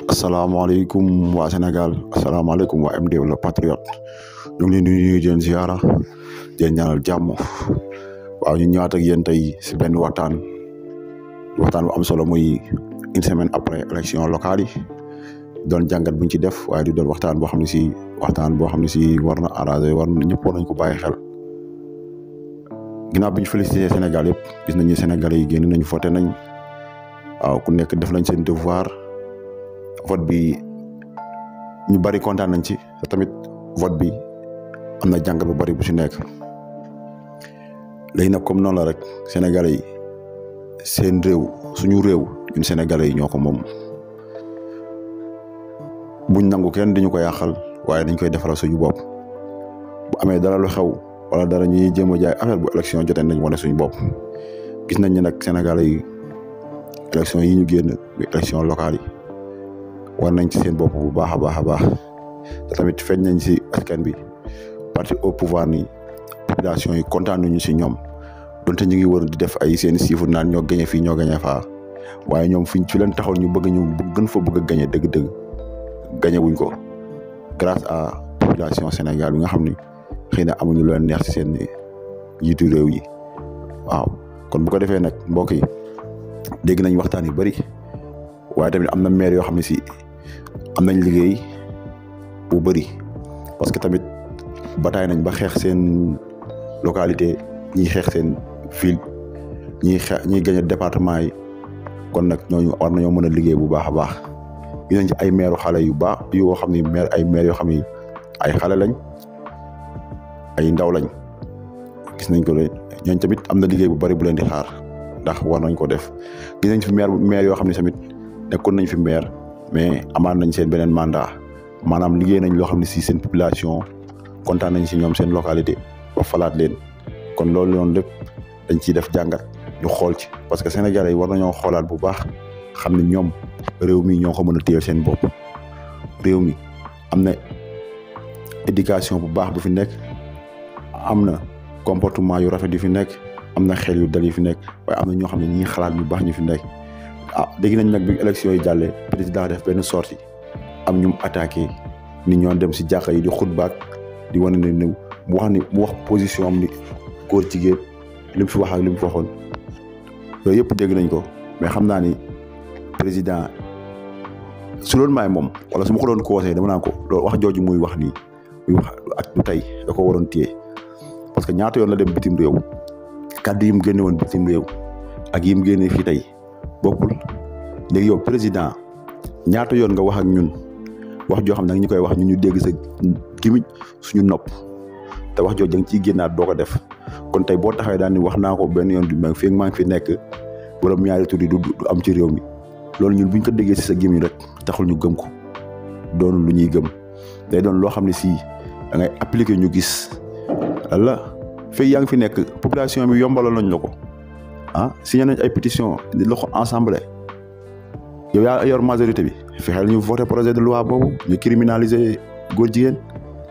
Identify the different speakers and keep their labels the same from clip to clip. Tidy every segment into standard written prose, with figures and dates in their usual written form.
Speaker 1: asalaamaaleykum waa Sénégal asalaamaaleykum waa MD le Patriote ñu ngi leen di nuyu di leen ziara di leen ñaanal jàmm waaw ñu ñëwaat ak yéen tey si benn waxtaan bu am solo muy une semaine après élection locale yi doon jàngat buñ ci def waaye di doon waxtaan boo xam ne si war na arrangé war na ñëpp war nañ ko bàyyi xel ginnaaw bi ñu félicité Sénégal yëpp gis nañu Sénégalais yi génn nañu voté nañ waaw ku nekk def nañ seen devoir vote bi ñu bari kontaan nañ ci te tamit vote bi am na jàngat bu bari bu ci nekk léegi nag comme noonu la rek Sénégalais yi seen réew suñu réew ñun Sénégalais yi ñoo ko moom buñ nangu kenn dañu ko yàqal waaye dañ koy defaral suñu bopp bu amee dara lu xew wala dara ñuy jéem a jaay affaire bu élection jotee nañ wane suñu bopp gis nañ ne nag Sénégalais yi élection yi ñu génn bi élection locale yi war nañ ci seen bopp bu baax a baax te tamit feeñ nañ si askan bi parti au pouvoir ni population yi kontaan nañu si ñoom donte ñu ngi war di def ay seen chiffre naan ñoo gañe fii ñoo gañe faa waaye ñoom fi leen taxaw ñu bëgg gën fa bëgg a gañe dëgg-dëgg gañe wuñ ko grâce à population Sénégal bi nga xam ni xëy na amuñu lu leen neex si seen jiitu réew yi waaw kon bu ko defee nag mbokk yi dégg nañ waxtaan yu bari waaye tamit am na maire yoo xam ne si am nañ liggéey bu bëri parce que tamit bataay nañ ba xeex seen localité ñiy xeex seen ville ñiy gagné département yi kon nag ñooñu war nañoo mën a liggéey bu baax a baax gis nañ ci ay maire xale yu baax yoo xam ni maire yoo xam ni ay xale lañ ay ndaw lañ gis nañ ko ñooñu tamit am na liggéey bu bëri bu leen di xaar ndax war nañ ko def gis nañ fi maire yoo xam ne tamit nekkoon nañ fi maire mais amaan nañ seen beneen mandat maanaam liggéey nañ loo xam ne si seen population kontaan nañ si ñoom seen localité ba falaat leen kon loolu noonu lépp dañ ciy def jàngat ñu xool ci parce que Sénégalais yi war nañoo xoolaat bu baax xam ne ñoom réew mi ñoo ko mën a téyel seen bopp réew mi am na éducation bu baax bu fi nekk am na comportement yu rafet yu fi nekk am na xel yu dal yu fi nekk waaye am na ñoo xam ne ñi xalaat ñu baax ñu fi nekk dégg nañ nag bi élection yi jàllee président def benn sortie am ñu mu attaqué ni ñoo dem si jàkka yi di xutbaak di wane ne mu wax position am ni góor jigéen li mu fi wax ak li mu fi waxoon yooyu yëpp dégg nañ ko mais xam naa ni président su loolu maay moom wala su ma ko doon conseillé dama naan ko loolu wax jooju muy wax nii muy wax ak du tey da ko waroon téye parce que ñaata yoon la dem bitim réew kàddu yi mu génne woon bitim réew ak yi mu génne fii tey bokkul léegi yow président ñaata yoon nga wax ak ñun wax joo xam ne ñu koy wax ñun ñu dégg sa gimiñ suñu nopp te wax joo jang ciy génnaat doo ko def kon tey boo taxawee daal ni wax naa ko benn yoon du mag fii maa ngi fi nekk borom ñaari tur yi du am ci réew mi loolu ñun buñ ko déggee si sa gimiñ rek taxul ñu gëm ko doon lu ñuy gëm day doon loo xam ne si da ngay appliquer ñu gis la fii yaa ngi fi nekk population bi yombalal nañ la ko signé nañ ay pétition di la ko ensemble yow yaa yor majorité bi fexeel ñu voté projet de loi boobu ñu criminaliser góor jigéen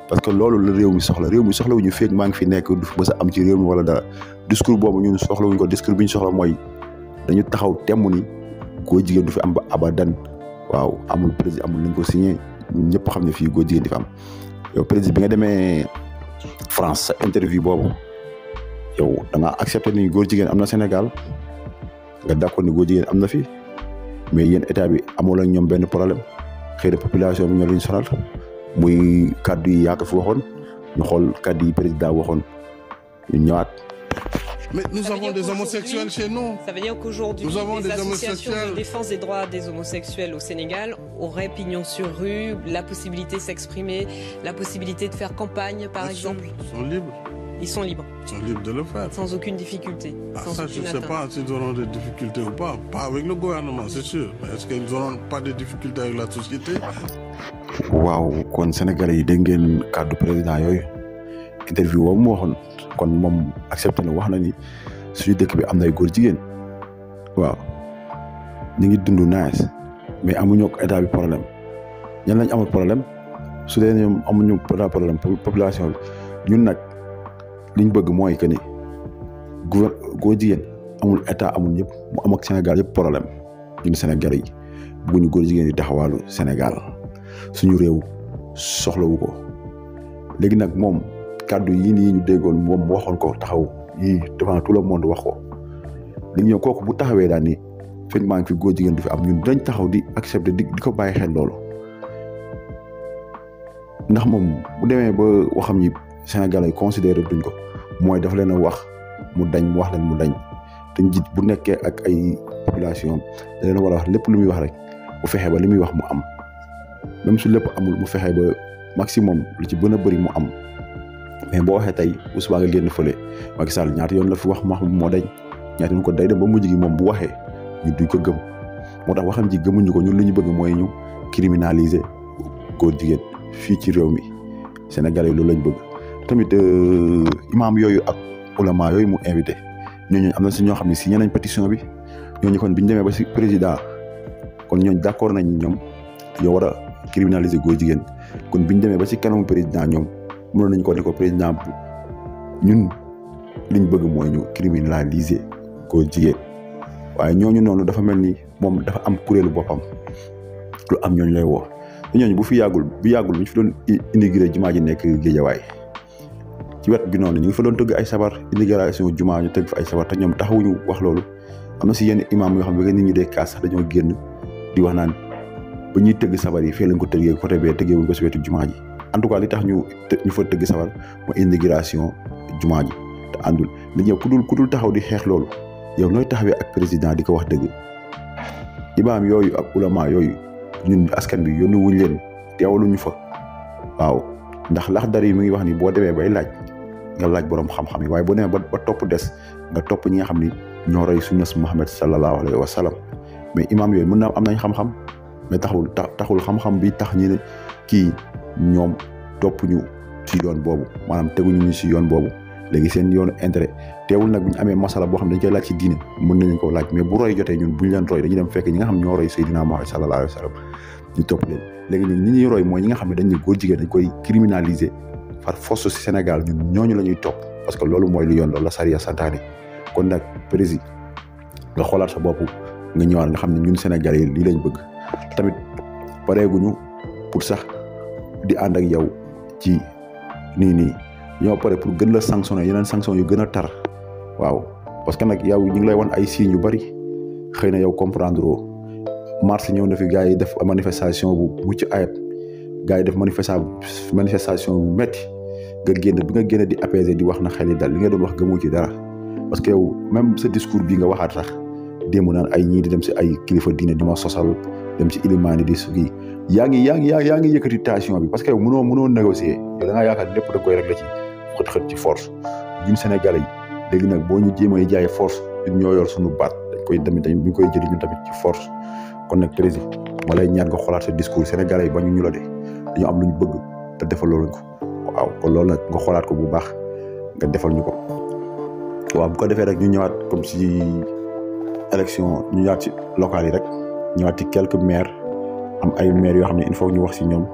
Speaker 1: parce que loolu la réew mi soxla wu ñu feeg maa ngi fi nekk du ba sa am ci réew mi wala dara discours boobu ñun soxla wuñ ko discours bi ñu soxla mooy dañu taxaw temm ni góor jigéen du fi am ba abadan waaw amul président amul nañ ko signé ñëpp xam ne fii góor jigéen di fi am yow président bi nga demee France sa interview boobu yow da nga accepté ni góor jigéen am na Sénégal nga d'accord ni góor jigéen am na fi mais yéen état bi amul ak ñoom benn problème xëy na population bi ñoo leen sonal muy kaddu yi yaa ko fi waxoon ñu xool kaddu yi président waxoon ñu ñëwaat.
Speaker 2: Mais nous avons des homosexuels chez nous.
Speaker 3: Ça veut dire qu'aujourd'hui, les associations de défense des droits des homosexuels au Sénégal auraient pignon sur rue, la possibilité de s'exprimer, la possibilité de faire campagne, par exemple.
Speaker 2: Ils sont libres.
Speaker 3: Ils sont libres.
Speaker 2: Ils sont libres de le faire.
Speaker 3: Sans aucune difficulté.
Speaker 2: Ça, je ne sais pas s'ils auront des difficultés ou pas. Pas avec le gouvernement, c'est sûr. Mais est-ce qu'ils n'auront pas de difficultés avec la société?
Speaker 1: waaw kon Sénégalais yi dégg ngeen kàddu président yooyu interview boobu mu waxoon kon moom accepté na wax na ni suñu dëkk bi am na ay góor jigéen waaw ñu ngi dund nice mais amuñu ak état bi problème ñan lañ amul problème su dee ñoom amuñu problème population bi ñun nag liñ bëgg mooy que ni góor jigéen amul état amul ñëpp mu am ak Sénégal yëpp problème ñun Sénégalais yi bëgguñu góor jigéen di taxawaalu Sénégal suñu réew soxlawu ko léegi nag moom kàddu yi nii ñu déggoon moom waxoon ko taxaw yii devant tout le monde wax ko léegi ñoom kooku bu taxawee daal ni fekk maa ngi fi góor jigéen du fi am ñun dañ taxaw di accepter di ko bàyyi xel loolu ndax moom bu demee ba waxam ñi Sénégalais yi considéré duñ ko mooy dafa leen a wax mu dañ mu wax leen mu dañ te njiit bu nekkee ak ay population da leen war a wax lépp lu muy wax rek bu fexee ba li muy wax mu am même su lépp amul mu fexee ba maximum lu ci gën a bëri mu am mais boo waxee tey bu subaa nga génn fële Macky Sall ñaata yoon la fi wax moo dañ ñaata yoon ko day dem ba mujj gi moom bu waxee ñu duñ ko gëm moo tax waxam ji gëmuñu ko ñun lu ñu bëgg mooy ñu criminaliser góor jigéen fii ci réew mi Sénégalais yi loolu lañ bëgg tamit imam yooyu ak ulama yooyu mu invité ñooñu am na si ñoo xam ne signé nañ pétition bi ñooñu kon biñu demee ba si président kon ñooñu d'accord nañ ñoom yow war a criminaliser góor jigéen kon biñu demee ba si kanamu président ñoom mënoon nañ ko ne ko président ñun liñ bëgg mooy ñu criminaliser góor jigéen waaye ñooñu noonu dafa mel ni moom dafa am kuréelu boppam lu am ñooñu lay woo te ñooñu bu yàggul bu ñu fi doon inauguré jumaa ji nekk Géejawaay ci wet gi noonu ñu ngi fa doon tëgg ay sabar inauguration jumaa ñu tëgg fa ay sabar te ñoom taxawuñu wax loolu am na si yenn imam yoo xam ne nit ñi dee kaas sax dañoo génn di wax naan ba ñuy tëgg sabar yi fee lañ ko tëggee côté bee tëggee wuñ ko si wetu jumaa ji en tout cas li tax ñu fa tëgg sabar mooy inauguration jumaa ji te àndul li ñëw ku dul taxaw di xeex loolu yow nooy taxawee ak président di ko wax dëgg imaam yooyu ak ulama yooyu ñun askan bi yónni wuñ leen teewaluñu fa waaw ndax Laxdari yi mi ngi wax ni boo demee bay laaj nga laaj borom xam-xam yi waaye boo demee ba topp des nga topp ñi nga xam ni ñoo roy sunna Muhammad sallallahu alayhi wa sallam mais imaam yooyu mën na am nañ xam-xam mais taxul xam-xam bi tax ñi ne kii ñoom topp ñu ci yoon boobu maanaam teguñu ñu ci yoon boobu léegi seen yoonu intérêt teewul nag bu ñu amee masala boo xam ne dañ koy laaj ci diine mën nañu ko laaj mais bu roy jotee ñun buñ leen roy dañuy dem fekk ñi nga xam ñoo roy Seydina Muhammad sallallahu alayhi wa sallam ñu topp leen léegi ñun ñi ñuy roy mooy ñi nga xam ne dañ ne góor jigéen dañ koy criminaliser par force ci Sénégal ñun ñooñu la ñuy topp parce que loolu mooy lu yoon loolu la sariya santaane kon nag président nga xoolaat sa bopp nga ñëwaat nga xam ne ñun Sénégalais yi lii lañ bëgg tamit pareeguñu pour sax di ànd ak yow ci nii ñoo pare pour gën la sanctionner yeneen sanction yu gën a tar waaw parce que nag yow ñu ngi lay wan ay signes yu bari xëy na yow comprendre oo mars ñëw na fi gars yi def manifestation bu mucc ayib gars yi def manifestation bu métti nga génn di apaiser di wax na xel yi dal li nga doon wax gëmoo ci dara parce que yow même sa discours bii nga waxaat sax démb naan ay ñii di dem si ay kilifa diine di ma sosal dem si ilimaani di sugi yaa ngi yëkkati tension bi parce que yow mënoo négocier yow da ngaa yaakaar lépp da koy régler ci xët ci force ñun Sénégalais yi léegi nag boo ñu jéemee jaay force ñun ñoo yor suñu baat dañ koy jëli ñun tamit ci force kon nag président ma lay ñaan nga xoolaat sa discours Sénégalais yi ba ñu la de dañoo am lu ñu bëgg te defal loolu ko waaw kon loolu nag nga xoolaat ko bu baax nga defal ñu ko waaw bu ko defee rek ñu ñëwaat comme si élection ñu ñëwaat ci locales yi rek ñëwaat ci quelques maires am ay maires yoo xam ne il faut ñu wax si ñoom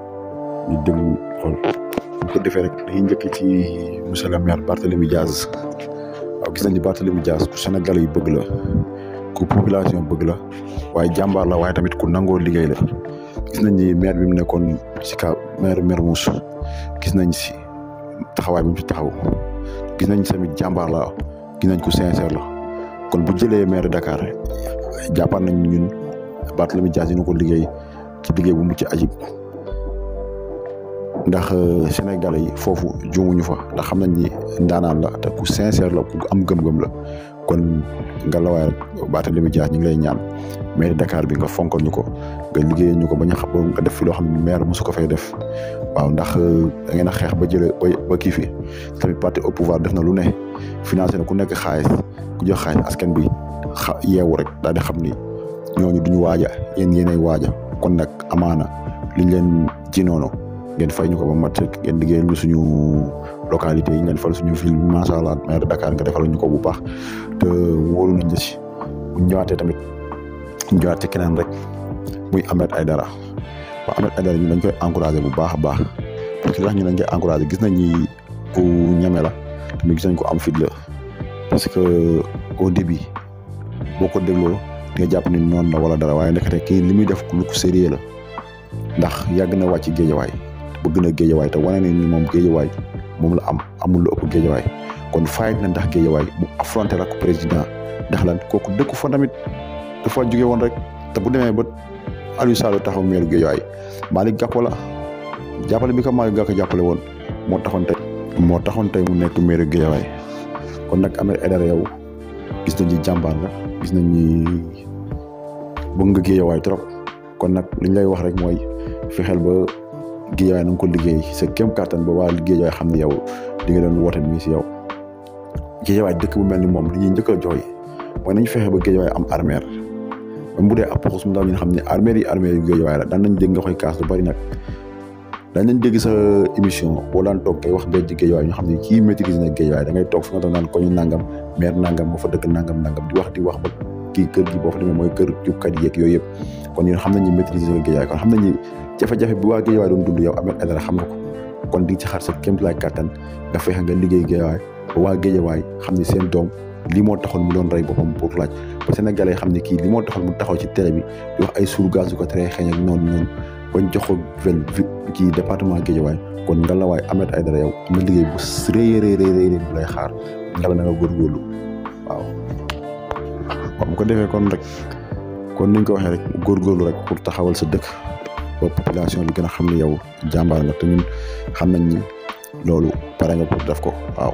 Speaker 1: ñu déglu xool bu ko defee rek dañuy njëkk ci monsieur le maire Barthélémy Dias waaw gis nañ ni Barthélémy Dias ku Sénégalais yi bëgg la ku population bëgg la waaye jàmbaar la waaye tamit ku nangoo liggéey la gis nañ ni maire bi mu nekkoon si ka maire Mermoz gis nañ si taxawaay bi mu ci taxaw gis nañ tamit jàmbaar la gis nañ ko sincère la kon bu jëlee maire Dakar jàppaan nañ ñun Barthélémy Dias dina ko liggéey ci liggéey bu mucc ayib ndax Sénégalais yi foofu juumuñu fa ndax xam nañ ni ndaanaan la te ku sincère la ku am gëm-gëm la kon nga la waay rek Barthélémy Dias ñu ngi lay ñaan maire Dakar bi nga fonkal ñu ko nga liggéeyal ñu ko ba ñu xam nga def fi loo xam ne maire mosu ko fay def waaw ndax da ngeen a xeex ba jëlee ba kii fi tamit parti au pouvoir def na lu ne financé na ku nekk xaalis ku jox xaalis askan bi yeewu rek daal di xam ni ñooñu duñu waaja yéenay waaja kon nag amaana liñ leen ci noonu ngeen fay ñu ko ba mat ngeen liggéeyal ñu suñu localité yi ngeen fal suñu ville macha allah maire Dakar nga defal ñu ko bu baax te wóolu nañ la ci bu ñëwaatee tamit ñëwaat ci keneen rek muy Ahmed Aïdara waaw Ahmed Aïdara ñu dañ koy encouragé bu baax a baax parce que tax ñu dañ koy encouragé gis nañ ni ku ñeme la tamit gis nañ ko am fit la parce que au début boo ko dégloo nga jàpp ni noonu la wala dara waaye ndekete kii li muy def lu ko sérieux la ndax yàgg na wàcc géejawaay bëgg na géejawaay te wane ne ni moom géejawaay moom la amul lu ëpp géejawaay kon fayit na ndax géejawaay mu affronté la ko président ndax lan kooku dëkku fa tamit dafa jóge woon rek te bu demee ba Aliou Sall taxaw meeru géejawaay Malick Gakou la jàppale bi ko Malick Gakou jàppale woon moo taxoon tey mu nekk meeru géejawaay kon nag Ahmed Aidara yow gis nañ ni jàmbaar nga gis nañ ni bëgg nga géejawaay trop kon nag li ñu lay wax rek mooy fexeel ba géejawaay na nga ko liggéey sa kéem kattan ba waa géejawaay xam ne yow di nga doon woote mi si yow géejawaay dëkk bu mel ni moom li ñuy njëkk a jooy mooy nañ fexe ba géejawaay am armeer même bu dee ab poxus mu ndaw ñu xam ne armeer yi géejawaay la daan nañ dégg nga koy kaas lu bari nag daan nañ dégg sa émission boo daan toog kay wax bee ci géejawaay ñu xam ne kii maîtrise na géejawaay da ngay toog fi nga toog naan ko ñu nangam maire nangam moo fa dëkk nangam di wax ba kii kër gi boo fa demee mooy kër jubkat yeeg yooyu yëpp kon ñun xam nañ ni maîtrise nga géejawaay kon xam nañ ni jafe-jafe bi waa géejawaay doon dund yow Ahmed Aidara xam nga ko kon di ci xaar sa kéemtalaay kàttan nga fexe nga liggéey géejawaay ba waa géejawaay xam ne seen doom lii moo taxoon mu doon rey boppam pour laaj ba Sénégalais xam ne kii lii moo taxoon mu taxaw ci télé bi di wax ay suur gaz yu ko tere xeeñ ak noonu bañ jox ko kii département géejawaay kon nga la waay Ahmed Aidara yow am na liggéey bu rëy bu lay xaar nga la na nga góorgóorlu waaw bu ko defee kon niñ ko waxee rek góorgóorlu rek pour taxawal sa dëkk ba population bi gën a xam ne yow jàmbaar nga te ñun xam nañ ni loolu pare nga pour def ko waaw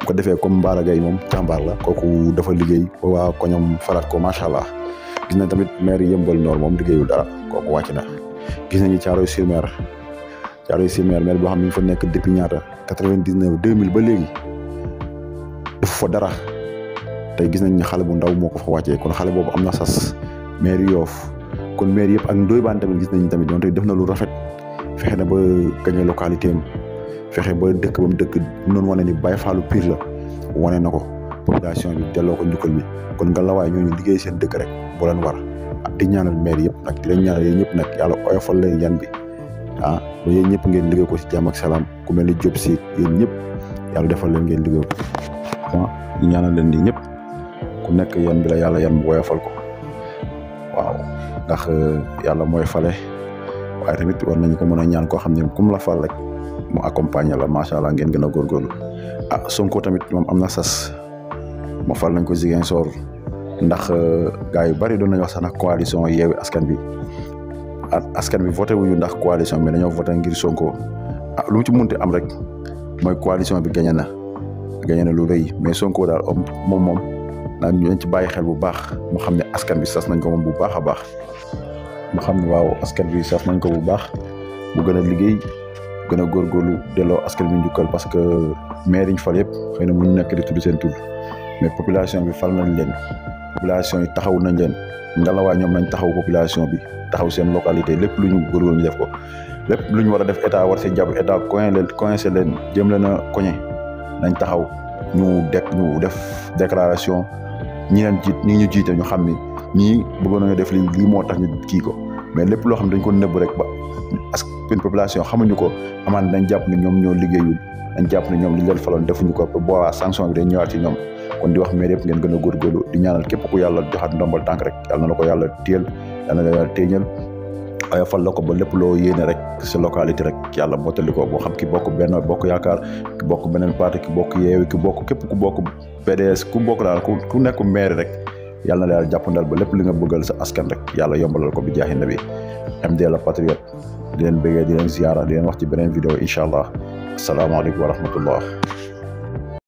Speaker 1: bu ko defee comme Bara Gaye moom jàmbaar la kooku dafa liggéey ba waa koñom falaat ko macha allah gis nañ tamit maire Yeumbeul Nord moom liggéeyul dara kooku wàcc na gis nañu Thiaroye-sur-Mer maire boo xam ne ñu fa nekk depuis ñaata 99 2000 ba léegi dafa fa dara tey gis nañ ni xale bu ndaw moo ko fa wàccee kon xale boobu am na sas maire Yoff kon maire yëpp ak Ndoye Bane tamit gis nañ tamit doon tey def na lu rafet fexe na ba gagné localité am fexe ba dëkk ba mu dëkk noonu wane ni Baye Fallou pire la wane na ko population bi delloo ko njukkal bi kon nga la waay ñooñu liggéey seen dëkk rek bu leen war di ñaanal maire yëpp nag di leen ñaanal yéen ñëpp nag yàlla oyofal leen yan bi ba yéen ñëpp ngeen liggéey ko ci jàmm ak salaam ku mel ni Diop si yéen ñëpp yàlla defal leen ngeen liggéey ko ñaanal leen nii ñëpp ku nekk yan bi la yàlla yan bu oyofal ko waaw ndax yàlla mooy fale waaye tamit war nañu ko mën a ñaan koo xam ne comme la fal rek mu accompagner la macha allah ngeen gën a góorgóorlu Sonko tamit moom am na sas ma fal nañ ko Ziguinchor ndax gars yu bari doon nañu wax sax nag coalition Yewwi Askan Wi voté wuñu ndax coalition bi dañoo voté ngir Sonko lu mu ci munti am rek mooy coalition bi gagné na lu rëy mais Sonko daal moom naan ñu ci bàyyi xel bu baax mu xam ne askan bi sas nañ ko moom bu baax a baax mu xam ne waaw askan bi sas nañ ko bu baax mu gën a liggéey gën a góorgóorlu delloo askan bi njukkal parce que maire yi ñu fal yëpp xëy na mënuñ nekk di tudd seen tur mais population bi fal nañ leen population yi taxaw nañ leen ngalawaay ñoom nañ taxaw population bi taxaw seen localité lépp lu ñu góorgóorlu ñu def ko lépp lu ñu war a def état war see jàpp état coincé leen jëm leen a koñe nañ taxaw ñu def déclaration ñi ñu jiite ñu xam ni ñii bëggoon nañu def lii moo tax ñu kii ko mais lépp loo xam ne dañ ko nëbb rek ba une population xamuñu ko amaan dañ jàpp ne ñoom ñoo liggéeyul dañ jàpp ne ñoom li ñu leen faloon defuñu ko boobaa sanction bi day ñëwaat ci ñoom kon di wax maire yëpp ngeen gën a góorgóorlu di ñaanal képp ku yàlla joxaat ndombal tànk rek yàlla na la ko yàlla téyel yàlla na la yàlla téeñal waaye fal la ko ba lépp loo yéene rek sa localité rek yàlla mottali ko boo xam ki bokk Benno Bokk Yaakaar ki bokk beneen parti ki bokk Yewwi ki bokk képp ku bokk PDS ku bokk daal ku nekk maire rek yàlla na la yàlla jàppandal ba lépp li nga bëggal sa askan rek yàlla yombalal ko bi jaaxi nabi MD la patriote di leen bëggee di leen ziyaara di leen wax ci beneen vidéo incha allah asalaamaaleykum wa rahmatullah